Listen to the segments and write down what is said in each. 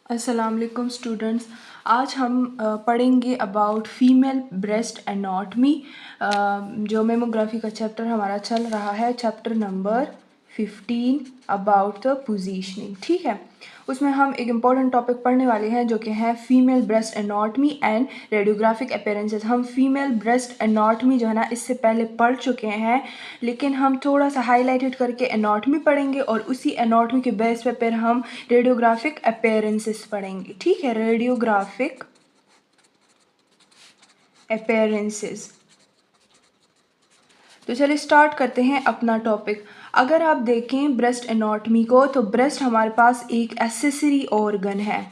अस्सलाम वालेकुम स्टूडेंट्स। आज हम पढ़ेंगे अबाउट फीमेल ब्रेस्ट एनाटमी। जो मेमोग्राफी का चैप्टर हमारा चल रहा है, chapter number 15 about the positioning. ठीक है, उसमें हम एक इम्पॉर्टेंट टॉपिक पढ़ने वाले हैं जो कि है female breast anatomy and radiographic appearances. हम फीमेल ब्रेस्ट एनाटमी जो है ना इससे पहले पढ़ चुके हैं, लेकिन हम थोड़ा सा हाईलाइटेड करके एनाटमी पढ़ेंगे और उसी एनाटमी के बेस पे फिर हम रेडियोग्राफिक अपीयरेंसेस पढ़ेंगे। ठीक है, रेडियोग्राफिक अपीयरेंसेस। तो चलिए स्टार्ट करते हैं अपना टॉपिक। अगर आप देखें ब्रेस्ट एनाटमी को, तो ब्रेस्ट हमारे पास एक एक्सेसरी ऑर्गन है।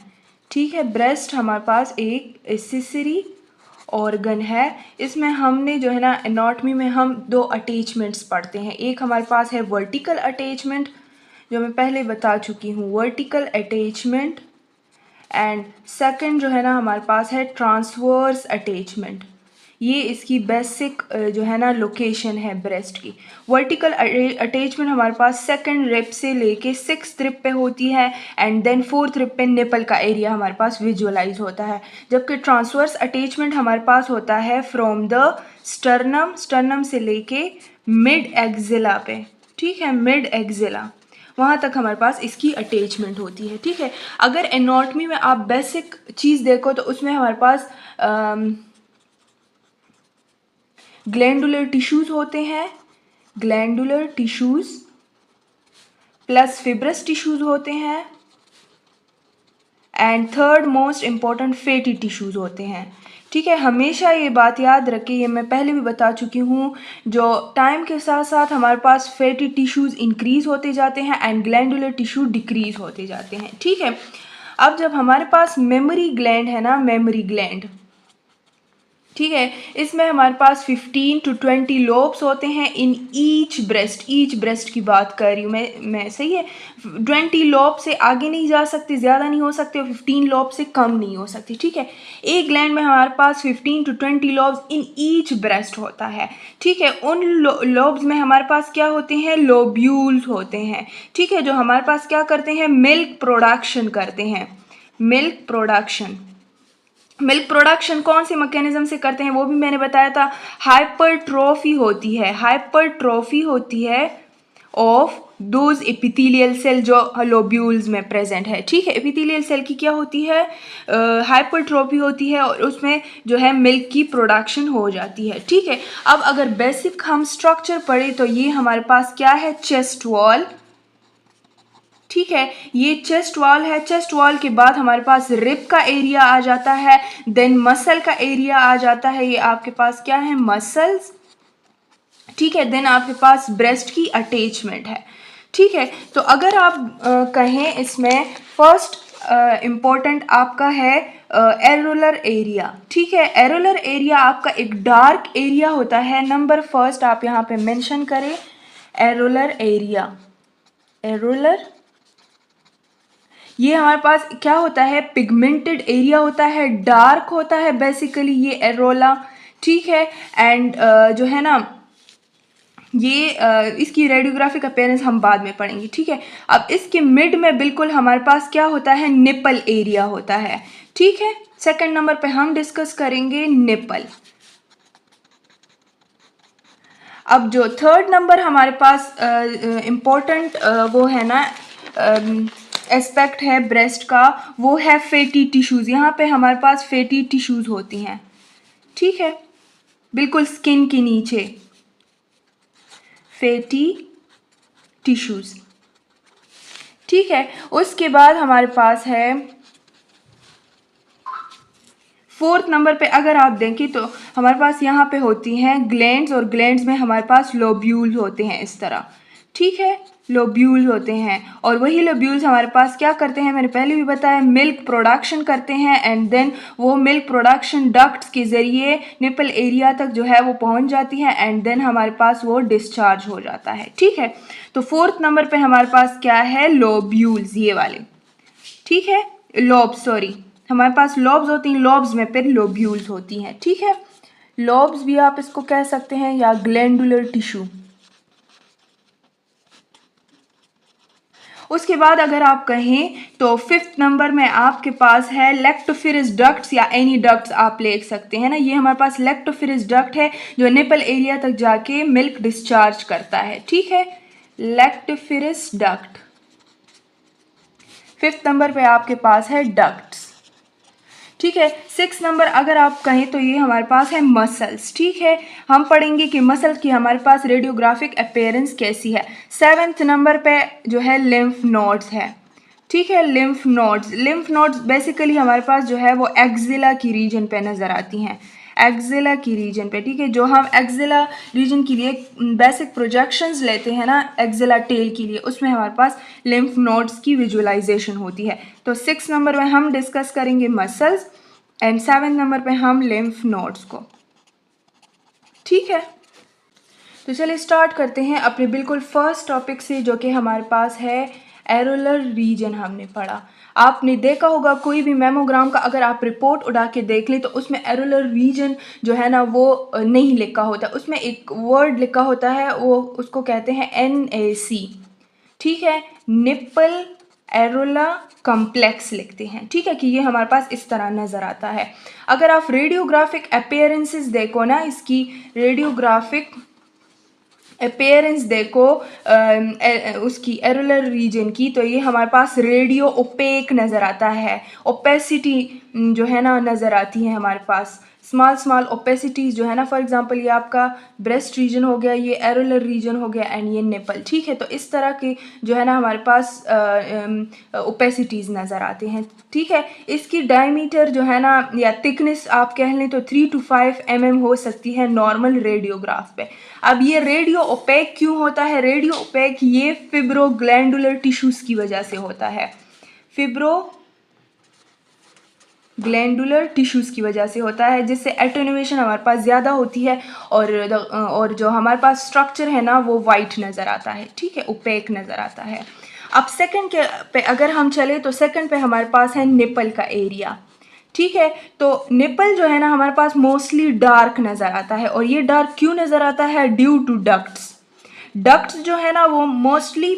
ठीक है, ब्रेस्ट हमारे पास एक एक्सेसरी ऑर्गन है। इसमें हमने जो है ना एनाटमी में हम दो अटैचमेंट्स पढ़ते हैं। एक हमारे पास है वर्टिकल अटैचमेंट, जो मैं पहले बता चुकी हूँ, वर्टिकल अटैचमेंट। एंड सेकंड जो है ना हमारे पास है ट्रांसवर्स अटैचमेंट। ये इसकी बेसिक जो है ना लोकेशन है ब्रेस्ट की। वर्टिकल अटैचमेंट हमारे पास सेकंड रिब से लेके सिक्स्थ रिब पे होती है, एंड देन फोर्थ रिब पे निपल का एरिया हमारे पास विजुअलाइज होता है। जबकि ट्रांसवर्स अटैचमेंट हमारे पास होता है फ्रॉम द स्टर्नम से लेके मिड एक्जिला पे। ठीक है, मिड एक्जिला वहाँ तक हमारे पास इसकी अटैचमेंट होती है। ठीक है, अगर एनाटमी में आप बेसिक चीज़ देखो तो उसमें हमारे पास ग्लैंडुलर टिश्यूज़ होते हैं, glandular tissues plus fibrous tissues होते हैं, and third most important fatty tissues होते हैं। ठीक है, हमेशा ये बात याद रखें, ये मैं पहले भी बता चुकी हूँ, जो टाइम के साथ साथ हमारे पास फैटी टिश्यूज़ इंक्रीज़ होते जाते हैं एंड ग्लैंडुलर टिश्यू डिक्रीज़ होते जाते हैं। ठीक है, अब जब हमारे पास मेमोरी ग्लैंड है ना, मेमोरी ग्लैंड, ठीक है, इसमें हमारे पास 15 to 20 लोब्स होते हैं इन ईच ब्रेस्ट की बात कर रही हूँ मैं सही है। 20 लोब से आगे नहीं जा सकते, ज़्यादा नहीं हो सकते, और 15 लोब से कम नहीं हो सकती। ठीक है, एक ग्लैंड में हमारे पास 15 to 20 lobes in each breast होता है। ठीक है, उन लोब्स में हमारे पास क्या होते हैं, लोब्यूल्स होते हैं। ठीक है, जो हमारे पास क्या करते हैं, मिल्क प्रोडक्शन करते हैं। मिल्क प्रोडक्शन कौन से मैकेनिज्म से करते हैं वो भी मैंने बताया था। हाइपरट्रोफी होती है ऑफ दोज एपिथेलियल सेल जो लोब्यूल्स में प्रेजेंट है। ठीक है, एपिथेलियल सेल की क्या होती है, हाइपरट्रोफी होती है, और उसमें जो है मिल्क की प्रोडक्शन हो जाती है। ठीक है, अब अगर बेसिक हम स्ट्रक्चर पढ़े तो ये हमारे पास क्या है, चेस्ट वॉल। ठीक है, ये चेस्ट वॉल है। चेस्ट वॉल के बाद हमारे पास रिब का एरिया आ जाता है, देन मसल का एरिया आ जाता है। ये आपके पास क्या है, मसल्स। ठीक है, देन आपके पास ब्रेस्ट की अटैचमेंट है। ठीक है, तो अगर आप कहें इसमें फर्स्ट इम्पोर्टेंट आपका है एरोलर एरिया। ठीक है, एरोलर एरिया आपका एक डार्क एरिया होता है। नंबर फर्स्ट आप यहाँ पे मेंशन करें, एरोलर एरिया। ये हमारे पास क्या होता है, पिगमेंटेड एरिया होता है, डार्क होता है बेसिकली ये एरोला। ठीक है, एंड जो है ना ये इसकी रेडियोग्राफिक अपीयरेंस हम बाद में पढ़ेंगे। ठीक है, अब इसके मिड में बिल्कुल हमारे पास क्या होता है, निपल एरिया होता है। ठीक है, सेकंड नंबर पे हम डिस्कस करेंगे निपल। अब जो थर्ड नंबर हमारे पास इम्पोर्टेंट वो है ना एस्पेक्ट है ब्रेस्ट का, वो है फैटी टिश्यूज़। यहाँ पे हमारे पास फैटी टिश्यूज़ होती हैं। ठीक है, बिल्कुल स्किन के नीचे फैटी टिश्यूज़। ठीक है, उसके बाद हमारे पास है फोर्थ नंबर पे अगर आप देखें तो हमारे पास यहाँ पे होती हैं ग्लैंड्स, और ग्लैंड्स में हमारे पास लोब्यूल्स होते हैं इस तरह। ठीक है, लोब्यूल्स होते हैं, और वही लोब्यूल्स हमारे पास क्या करते हैं, मैंने पहले भी बताया, मिल्क प्रोडक्शन करते हैं, एंड देन वो मिल्क प्रोडक्शन डक्ट्स के ज़रिए निपल एरिया तक जो है वो पहुँच जाती है, एंड देन हमारे पास वो डिस्चार्ज हो जाता है। ठीक है, तो फोर्थ नंबर पे हमारे पास क्या है, लोब्यूल्स, ये वाले। ठीक है, लॉब्स, सॉरी, हमारे पास लॉब्स होती हैं, लॉब्स में फिर लोब्यूल्स होती हैं। ठीक है, लॉब्स भी आप इसको कह सकते हैं, या ग्लैंडुलर टिश्यू। उसके बाद अगर आप कहें तो 5th नंबर में आपके पास है लेक्टोफिरस डक्ट्स या एनी डक्ट्स आप ले सकते हैं ना। ये हमारे पास लेक्टोफिरस डक्ट है जो निपल एरिया तक जाके मिल्क डिस्चार्ज करता है, ठीक है, लेक्टोफिरस डक्ट। 5th नंबर पे आपके पास है डक्ट्स, ठीक है। 6 नंबर अगर आप कहें तो ये हमारे पास है मसल्स, ठीक है। हम पढ़ेंगे कि मसल की हमारे पास रेडियोग्राफिक अपीयरेंस कैसी है। 7th नंबर पे जो है लिम्फ नोड्स है, ठीक है। लिम्फ नोड्स बेसिकली हमारे पास जो है वो एक्जिला की रीजन पे नज़र आती हैं, एक्जिला की रीजन पे, ठीक है। जो हम एक्जिला रीजन के लिए बेसिक प्रोजेक्शंस लेते हैं ना एक्जिला टेल के लिए, उसमें हमारे पास लिम्फ नोड्स की विजुअलाइजेशन होती है। तो 6 नंबर में हम डिस्कस करेंगे मसल्स एंड 7 नंबर पे हम लिम्फ नोड्स को, ठीक है। तो चलिए स्टार्ट करते हैं अपने बिल्कुल फर्स्ट टॉपिक से, जो कि हमारे पास है एरोलर रीजन। हमने पढ़ा, आपने देखा होगा कोई भी मेमोग्राम का अगर आप रिपोर्ट उड़ा के देख लें तो उसमें एरोलर रीजन जो है ना वो नहीं लिखा होता, उसमें एक वर्ड लिखा होता है, वो उसको कहते हैं NAC, ठीक है, निप्पल एरोला कॉम्प्लेक्स लिखते हैं, ठीक है, कि ये हमारे पास इस तरह नज़र आता है। अगर आप रेडियोग्राफिक अपीयरेंसेस देखो ना, इसकी रेडियोग्राफिक अपीयरेंस देखो उसकी एरोलर रीजन की, तो ये हमारे पास रेडियो ओपेक नज़र आता है, ओपेसिटी जो है ना नज़र आती है हमारे पास, स्मॉल ओपेसिटीज़ जो है ना। फॉर एग्जांपल ये आपका ब्रेस्ट रीजन हो गया, ये एरोलर रीजन हो गया एंड ये निपल, ठीक है। तो इस तरह के जो है ना हमारे पास ओपेसिटीज़ नज़र आते हैं, ठीक है। इसकी डायमीटर जो है ना या थिकनेस आप कह लें तो 3 to 5 mm हो सकती है नॉर्मल रेडियोग्राफ पे। अब ये रेडियो ओपेक क्यों होता है? रेडियो ओपेक ये फिब्रोग्लैंडुलर टिश्यूज़ की वजह से होता है, ग्लैंडुलर टिश्यूज़ की वजह से होता है, जिससे एटेन्युएशन हमारे पास ज़्यादा होती है और जो हमारे पास स्ट्रक्चर है ना वो वाइट नज़र आता है, ठीक है, ओपेक नज़र आता है। अब सेकंड के पे अगर हम चले तो सेकंड पे हमारे पास है निपल का एरिया, ठीक है। तो निपल जो है ना हमारे पास मोस्टली डार्क नज़र आता है, और ये डार्क क्यों नज़र आता है? ड्यू टू डक्ट्स जो है ना वो मोस्टली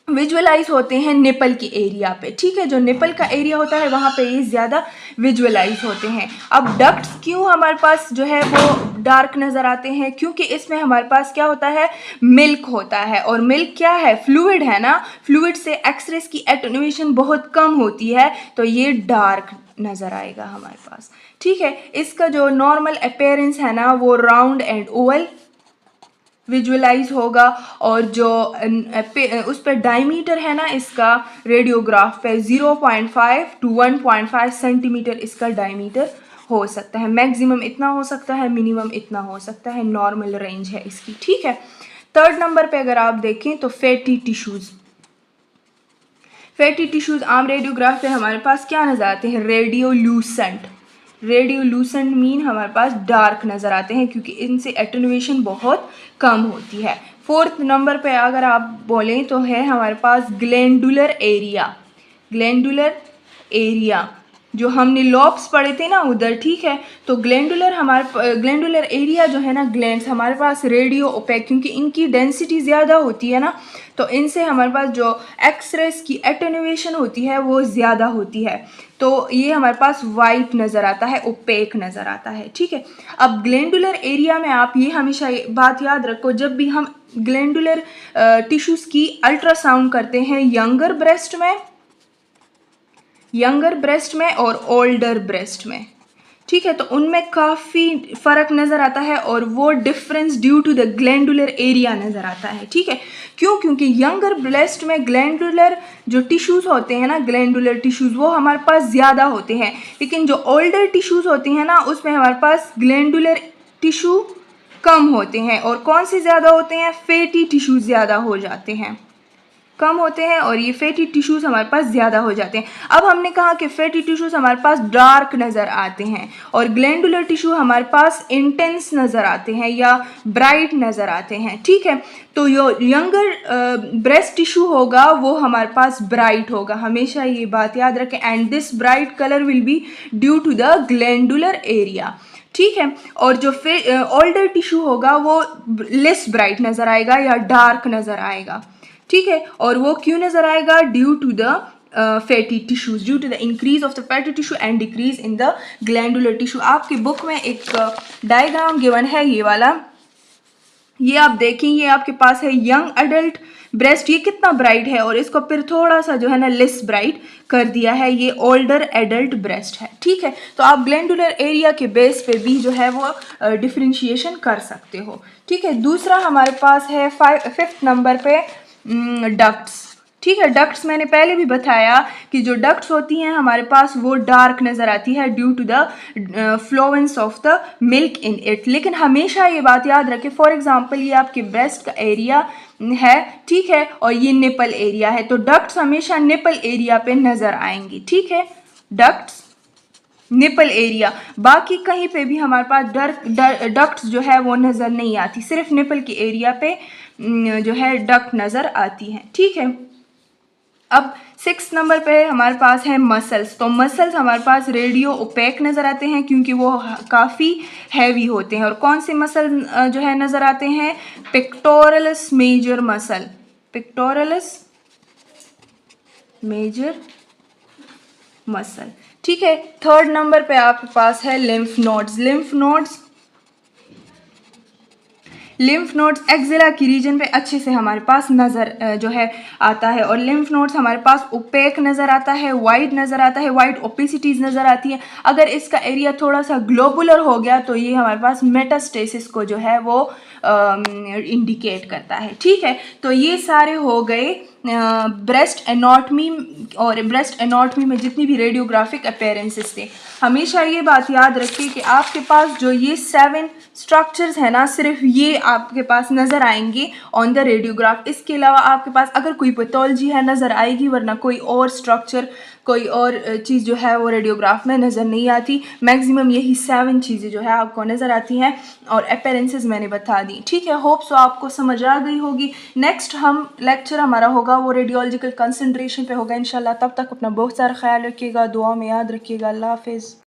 विजुअलाइज होते हैं निपल के एरिया पे, ठीक है। जो निपल का एरिया होता है वहाँ पे ये ज़्यादा विजुअलाइज होते हैं। अब डक्ट्स क्यों हमारे पास जो है वो डार्क नज़र आते हैं? क्योंकि इसमें हमारे पास क्या होता है, मिल्क होता है, और मिल्क क्या है, फ्लूइड है ना, फ्लूइड से एक्सरेज की एटेन्युएशन बहुत कम होती है, तो ये डार्क नज़र आएगा हमारे पास, ठीक है। इसका जो नॉर्मल अपीयरेंस है ना वो राउंड एंड ओवल विजुअलाइज होगा, और जो उस पर डायमीटर है ना इसका रेडियोग्राफ पे 0.5 to 1.5 सेंटीमीटर इसका डायमीटर हो सकता है। मैक्सिमम इतना हो सकता है, मिनिमम इतना हो सकता है, नॉर्मल रेंज है इसकी, ठीक है। 3rd नंबर पे अगर आप देखें तो फैटी टिश्यूज़ आम रेडियोग्राफ पे हमारे पास क्या नज़र आते हैं? रेडियोलूसेंट मीन हमारे पास डार्क नज़र आते हैं, क्योंकि इनसे एटेन्युएशन बहुत कम होती है। 4th नंबर पे अगर आप बोलें तो है हमारे पास ग्लैंडुलर एरिया जो हमने लॉब्स पढ़े थे ना उधर, ठीक है। तो ग्लैंडुलर एरिया जो है ना, ग्लैंड्स हमारे पास रेडियो ओपेक, क्योंकि इनकी डेंसिटी ज़्यादा होती है ना, तो इनसे हमारे पास जो एक्सरेज की एटेन्युएशन होती है वो ज़्यादा होती है, तो ये हमारे पास वाइट नज़र आता है, ओपेक नज़र आता है, ठीक है। अब ग्लैंडुलर एरिया में आप ये हमेशा बात याद रखो, जब भी हम ग्लैंडुलर टिश्यूज़ की अल्ट्रासाउंड करते हैं यंगर ब्रेस्ट में और ओल्डर ब्रेस्ट में, ठीक है, तो उनमें काफ़ी फ़र्क नज़र आता है, और वो difference due to the glandular area नज़र आता है, ठीक है। क्यों? क्योंकि यंगर ब्रेस्ट में ग्लैंडुलर जो टिश्यूज़ होते हैं ना, ग्लैंडुलर टिश्यूज़ वो हमारे पास ज़्यादा होते हैं, लेकिन जो ओल्डर टिश्यूज़ होते हैं ना उसमें हमारे पास ग्लैंडुलर टिश्यू कम होते हैं, और कौन से ज़्यादा होते हैं? फैटी टिश्यूज़ ज़्यादा हो जाते हैं, कम होते हैं, और ये फैटी टिश्यूज़ हमारे पास ज़्यादा हो जाते हैं। अब हमने कहा कि फैटी टिश्यूज़ हमारे पास डार्क नज़र आते हैं, और ग्लैंडुलर टिश्यू हमारे पास इंटेंस नज़र आते हैं या ब्राइट नज़र आते हैं, ठीक है। तो जो यंगर ब्रेस्ट टिश्यू होगा वो हमारे पास ब्राइट होगा, हमेशा ये बात याद रखें, and this bright colour will be due to the glandular area, ठीक है। और जो ओल्डर टिश्यू होगा वो लेस ब्राइट नज़र आएगा या डार्क नज़र आएगा, ठीक है, और वो क्यों नज़र आएगा? Due to the fatty tissues, due to the increase of the fatty tissue and decrease in the glandular tissue. आपकी बुक में एक डायग्राम गिवन है ये वाला, ये आप देखें, ये आपके पास है यंग अडल्ट ब्रेस्ट, ये कितना ब्राइट है, और इसको फिर थोड़ा सा जो है ना लेस ब्राइट कर दिया है, ये ओल्डर एडल्ट ब्रेस्ट है। ठीक है, तो आप ग्लैंडुलर एरिया के बेस पे भी जो है वो डिफरेंशिएशन कर सकते हो। ठीक है, दूसरा हमारे पास है 5th नंबर पे डक्ट्स। ठीक है, डक्ट्स मैंने पहले भी बताया कि जो डक्ट्स होती हैं हमारे पास वो डार्क नज़र आती है due to the influence of the milk in it. लेकिन हमेशा ये बात याद रखें, फॉर एग्जांपल ये आपके ब्रेस्ट का एरिया है, ठीक है, और ये निपल एरिया है, तो डक्ट्स हमेशा निपल एरिया पे नज़र आएंगी। ठीक है, डक्ट्स निपल एरिया, बाकी कहीं पे भी हमारे पास डक्ट्स जो है वो नज़र नहीं आती, सिर्फ निपल के एरिया पे जो है डक्ट नज़र आती हैं। ठीक है, अब 6 नंबर पे हमारे पास है मसल्स। तो मसल्स हमारे पास रेडियो ओपेक नज़र आते हैं क्योंकि वो काफ़ी हैवी होते हैं। और कौन से मसल जो है नज़र आते हैं? Pectorals major muscle, pectorals major muscle. ठीक है, 3rd नंबर पे आपके पास है lymph nodes. Lymph nodes axilla की रीजन पे अच्छे से हमारे पास नज़र जो है आता है, और लिम्फ नोड्स हमारे पास ओपेक नज़र आता है, वाइट नज़र आता है, वाइट ओपेसिटीज़ नज़र आती है। अगर इसका एरिया थोड़ा सा ग्लोबुलर हो गया तो ये हमारे पास मेटास्टेसिस को जो है वो इंडिकेट करता है। ठीक है, तो ये सारे हो गए ब्रेस्ट एनाटॉमी, और ब्रेस्ट एनाटॉमी में जितनी भी रेडियोग्राफिक अपीयरेंसेस थे। हमेशा ये बात याद रखिए कि आपके पास जो ये 7 स्ट्रक्चर्स है ना, सिर्फ ये आपके पास नज़र आएंगे ऑन द रेडियोग्राफ। इसके अलावा आपके पास अगर कोई पैथोलॉजी है नज़र आएगी, वरना कोई और स्ट्रक्चर, कोई और चीज़ जो है वो रेडियोग्राफ में नज़र नहीं आती। मैक्सिमम यही 7 चीज़ें जो है आपको नज़र आती हैं, और अपीयरेंसेस मैंने बता दी। ठीक है, होप सो आपको समझ आ गई होगी। नेक्स्ट हम लेक्चर हमारा होगा वो रेडियोलॉजिकल कंसंट्रेशन पे होगा इंशाल्लाह। तब तक अपना बहुत सारा ख्याल रखिएगा, दुआ में याद रखिएगा। अल्लाह हाफिज़।